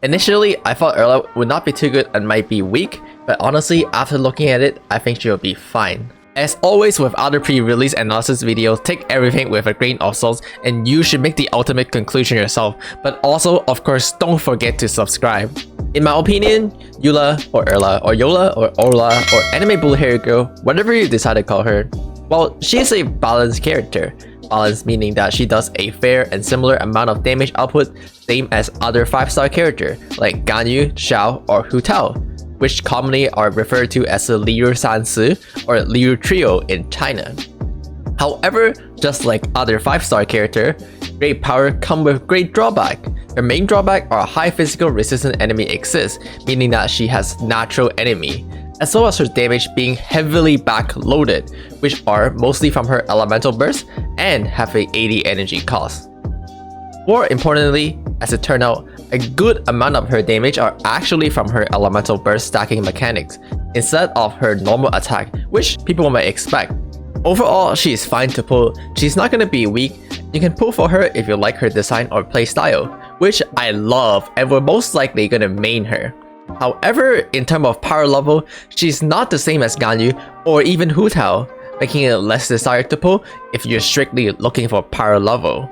Initially, I thought Eula would not be too good and might be weak, but honestly, after looking at it, I think she'll be fine. As always with other pre-release analysis videos, take everything with a grain of salt and you should make the ultimate conclusion yourself, but also, of course, don't forget to subscribe. In my opinion, Eula or Eula or Yola or Ola or anime blue hair girl, whatever you decide to call her, well, she is a balanced character. Balance meaning that she does a fair and similar amount of damage output, same as other 5-star characters like Ganyu, Xiao, or Hu Tao, which commonly are referred to as the Liu Sansi or Liu Trio in China. However, just like other 5-star characters, great power comes with great drawback. Her main drawback are high physical resistant enemy exists, meaning that she has natural enemy, as well as her damage being heavily backloaded, which are mostly from her elemental burst and have a 80 energy cost. More importantly, as it turned out, a good amount of her damage are actually from her elemental burst stacking mechanics, instead of her normal attack, which people might expect. Overall, she is fine to pull, she's not gonna be weak, you can pull for her if you like her design or play style, which I love and we're most likely gonna main her. However, in terms of power level, she's not the same as Ganyu or even Hu Tao, making it less desired to pull if you're strictly looking for power level.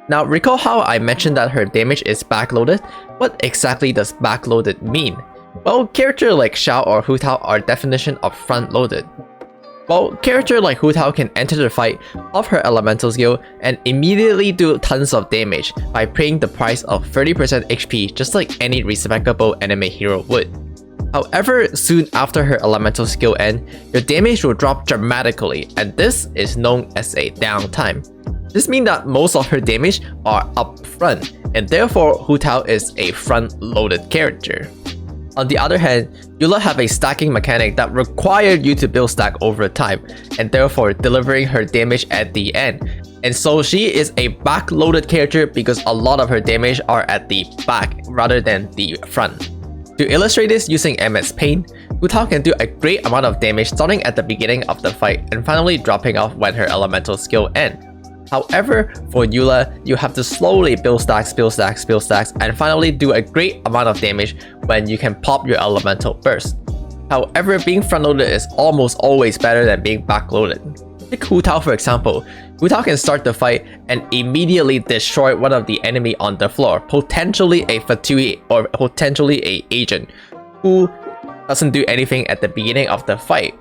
Now recall how I mentioned that her damage is backloaded? What exactly does backloaded mean? Well, characters like Xiao or Hu Tao are definition of front-loaded. Well, characters like Hu Tao can enter the fight off her elemental skill and immediately do tons of damage by paying the price of 30% HP just like any respectable anime hero would. However, soon after her elemental skill end, your damage will drop dramatically and this is known as a downtime. This means that most of her damage are up front and therefore Hu Tao is a front-loaded character. On the other hand, Eula have a stacking mechanic that required you to build stack over time, and therefore delivering her damage at the end. And so she is a backloaded character because a lot of her damage are at the back rather than the front. To illustrate this using MS Paint, Hu Tao can do a great amount of damage starting at the beginning of the fight and finally dropping off when her elemental skill ends. However, for Eula, you have to slowly build stacks, and finally do a great amount of damage when you can pop your elemental burst. However, being front-loaded is almost always better than being back-loaded. Take Hu Tao for example. Hu Tao can start the fight and immediately destroy one of the enemy on the floor, potentially a FINEEEE or potentially a agent, who doesn't do anything at the beginning of the fight.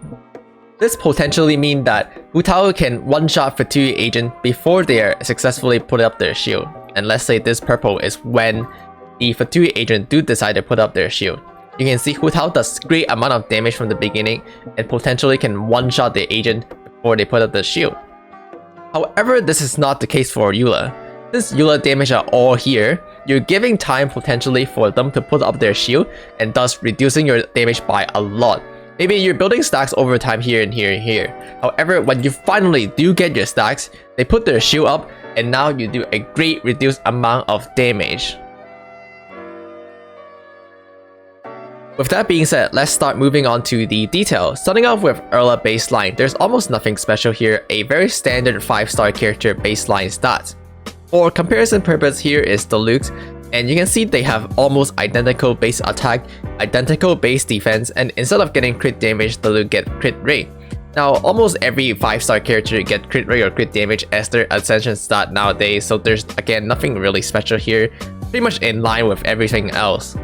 This potentially means that Hu Tao can one-shot FINEEEE agent before they are successfully put up their shield. And let's say this purple is when the FINEEEE agent do decide to put up their shield. You can see Hu Tao does great amount of damage from the beginning and potentially can one-shot the agent before they put up the shield. However, this is not the case for Eula. Since Eula damage are all here, you're giving time potentially for them to put up their shield and thus reducing your damage by a lot. Maybe you're building stacks over time here and here and here. However, when you finally do get your stacks, they put their shield up and now you do a great reduced amount of damage. With that being said, let's start moving on to the detail. Starting off with Eula baseline, there's almost nothing special here, a very standard 5-star character baseline stats. For comparison purpose, here is the Luke's, and you can see they have almost identical base attack, identical base defense, and instead of getting crit damage, the Luke get crit rate. Now, almost every 5-star character get crit rate or crit damage as their ascension stat nowadays, so there's again nothing really special here, pretty much in line with everything else.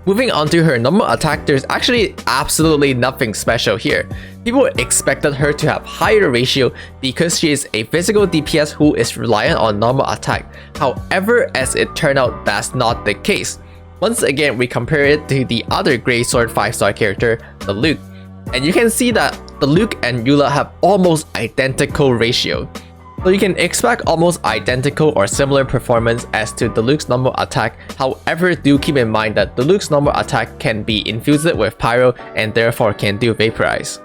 Moving on to her normal attack, there's actually absolutely nothing special here. People expected her to have higher ratio because she is a physical DPS who is reliant on normal attack. However, as it turned out, that's not the case. Once again, we compare it to the other Grey Sword 5-star character, the Luke. And you can see that the Luke and Eula have almost identical ratio. So you can expect almost identical or similar performance as to the Luke's normal attack. However, do keep in mind that the Luke's normal attack can be infused with Pyro and therefore can do Vaporize.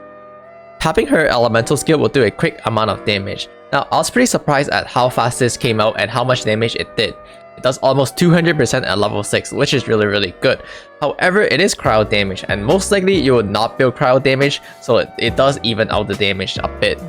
Tapping her elemental skill will do a quick amount of damage. Now, I was pretty surprised at how fast this came out and how much damage it did. It does almost 200% at level 6, which is really good. However, it is cryo damage and most likely you will not build cryo damage, so it does even out the damage a bit.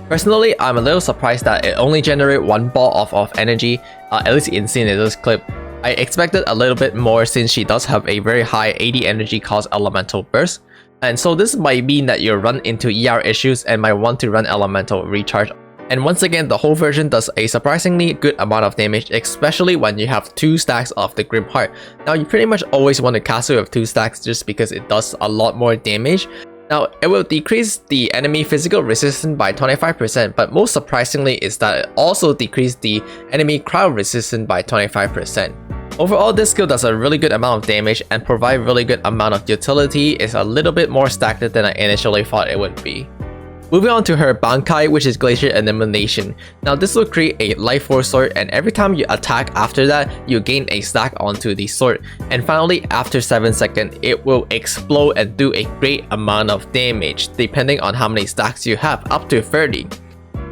Personally, I'm a little surprised that it only generates one ball of energy, at least in seeing this clip. I expected a little bit more since she does have a very high 80 energy cost elemental burst, and so this might mean that you'll run into ER issues and might want to run elemental recharge. And once again, the whole version does a surprisingly good amount of damage, especially when you have 2 stacks of the Grim Heart. Now you pretty much always want to cast it with 2 stacks just because it does a lot more damage. Now it will decrease the enemy physical resistance by 25%, but most surprisingly is that it also decreased the enemy cryo resistance by 25%. Overall, this skill does a really good amount of damage and provide really good amount of utility. It's a little bit more stacked than I initially thought it would be. Moving on to her Bankai, which is Glacier Elimination. Now this will create a Life Force sword, and every time you attack after that, you gain a stack onto the sword. And finally, after 7 seconds, it will explode and do a great amount of damage, depending on how many stacks you have, up to 30.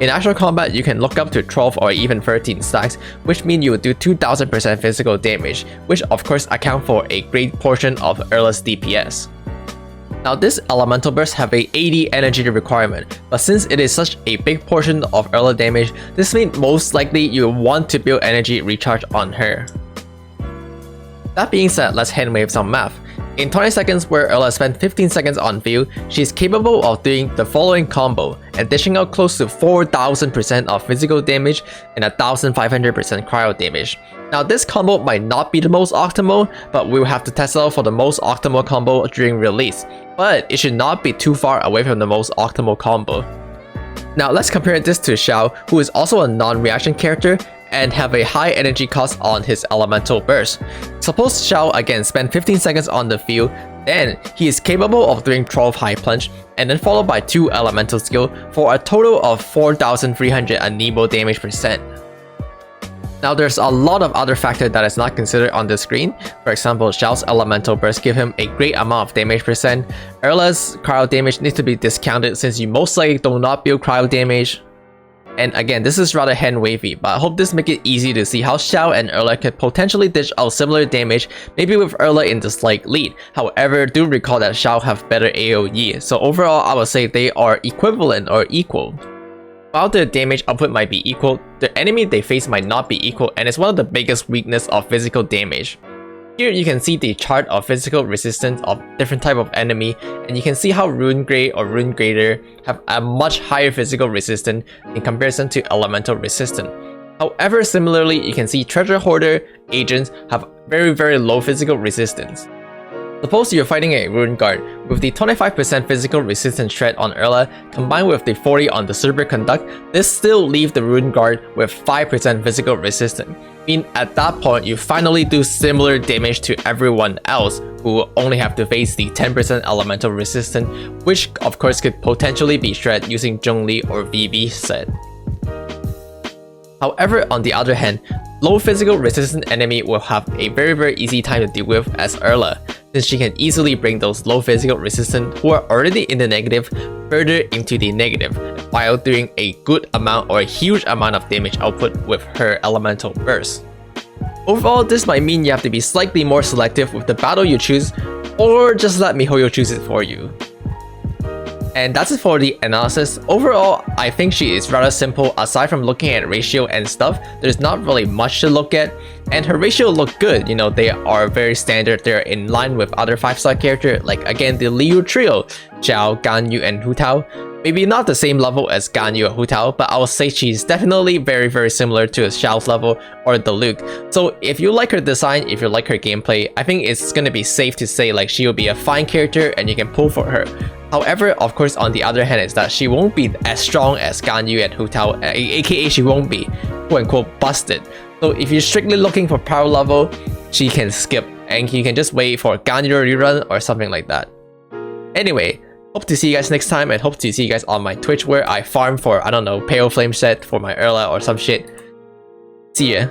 In actual combat, you can look up to 12 or even 13 stacks, which means you will do 2000% physical damage, which of course account for a great portion of Eula's DPS. Now this elemental burst have a 80 energy requirement, but since it is such a big portion of Eula damage, this means most likely you want to build energy recharge on her. That being said, let's handwave some math. In 20 seconds where Eula spent 15 seconds on field, she is capable of doing the following combo and dishing out close to 4000% of physical damage and 1500% cryo damage. Now this combo might not be the most optimal, but we'll have to test out for the most optimal combo during release, but it should not be too far away from the most optimal combo. Now let's compare this to Xiao, who is also a non-reaction character and have a high energy cost on his elemental burst. Suppose Xiao again spend 15 seconds on the field, then he is capable of doing 12 high plunge and then followed by 2 elemental skill for a total of 4300 Anemo damage percent. Now there's a lot of other factors that is not considered on the screen. For example, Xiao's elemental burst give him a great amount of damage percent. Eula's cryo damage needs to be discounted since you most likely do not build cryo damage. And again, this is rather hand wavy, but I hope this make it easy to see how Xiao and Eula could potentially dish out similar damage, maybe with Eula in the slight lead. However, do recall that Xiao have better AoE, so overall I would say they are equivalent or equal. While their damage output might be equal, the enemy they face might not be equal, and it's one of the biggest weakness of physical damage. Here you can see the chart of physical resistance of different type of enemy, and you can see how Rune Grey or Rune Grader have a much higher physical resistance in comparison to elemental resistance. However, similarly, you can see Treasure Hoarder agents have very low physical resistance. Suppose you're fighting a Rune Guard, with the 25% physical resistance threat on Eula combined with the 40 on the Superconduct, this still leaves the Rune Guard with 5% physical resistance. Meaning at that point, you finally do similar damage to everyone else who only have to face the 10% elemental resistance, which of course could potentially be shred using Zhongli or VB set. However, on the other hand, low physical resistance enemy will have a very easy time to deal with as Eula, since she can easily bring those low physical resistance who are already in the negative further into the negative, while doing a good amount or a huge amount of damage output with her elemental burst. Overall, this might mean you have to be slightly more selective with the battle you choose, or just let MiHoYo choose it for you. And that's it for the analysis. Overall, I think she is rather simple. Aside from looking at ratio and stuff, there's not really much to look at. And her ratio look good, you know, they are very standard. They're in line with other 5-star characters, like again the Liu trio, Xiao, Ganyu, and Hu Tao. Maybe not the same level as Ganyu or Hu Tao, but I would say she's definitely very similar to Xiao's level or the Luke. So if you like her design, if you like her gameplay, I think it's gonna be safe to say like she will be a fine character and you can pull for her. However, of course, on the other hand is that she won't be as strong as Ganyu and Hu Tao, aka she won't be quote-unquote busted. So if you're strictly looking for power level, she can skip and you can just wait for Ganyu rerun or something like that. Anyway, hope to see you guys next time and hope to see you guys on my Twitch where I farm for, I don't know, Pale Flame set for my Eula or some shit. See ya.